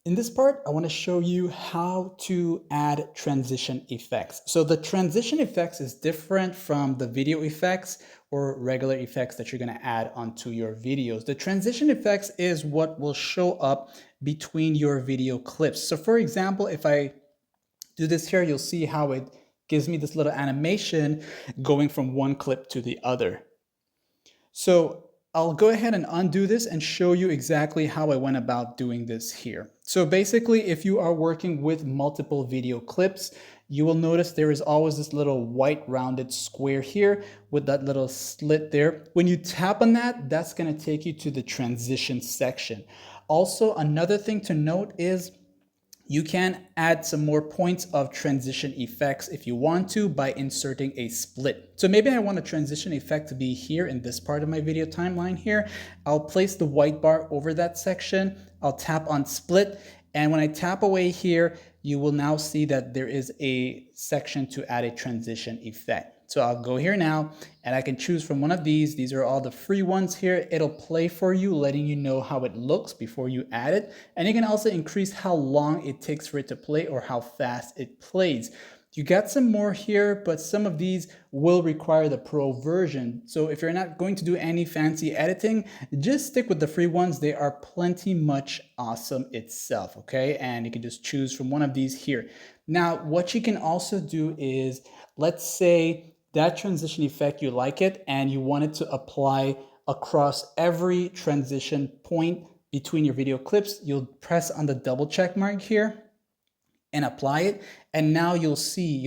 In this part, I want to show you how to add transition effects. So the transition effects is different from the video effects or regular effects that you're going to add onto your videos. The transition effects is what will show up between your video clips. So for example, if I do this here, you'll see how it gives me this little animation going from one clip to the other. So I'll go ahead and undo this and show you exactly how I went about doing this here. So basically, if you are working with multiple video clips, you will notice there is always this little white rounded square here with that little slit there. When you tap on that, that's going to take you to the transition section. Also, another thing to note is you can add some more points of transition effects if you want to by inserting a split. So maybe I want a transition effect to be here in this part of my video timeline here. I'll place the white bar over that section. I'll tap on split. And when I tap away here, you will now see that there is a section to add a transition effect. So I'll go here now and I can choose from one of these. These are all the free ones here. It'll play for you, letting you know how it looks before you add it. And you can also increase how long it takes for it to play or how fast it plays. You got some more here, but some of these will require the pro version. So if you're not going to do any fancy editing, just stick with the free ones. They are plenty much awesome itself, okay? And you can just choose from one of these here. Now, what you can also do is, let's say that transition effect, you like it, and you want it to apply across every transition point between your video clips. You'll press on the double check mark here and apply it. And now you'll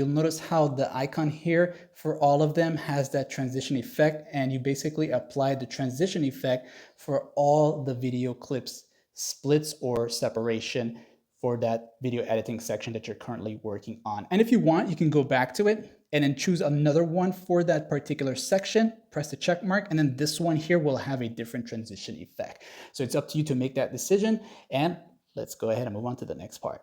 notice how the icon here for all of them has that transition effect. And you basically apply the transition effect for all the video clips, splits or separation for that video editing section that you're currently working on. And if you want, you can go back to it and then choose another one for that particular section, press the check mark, and then this one here will have a different transition effect. So it's up to you to make that decision, and let's go ahead and move on to the next part.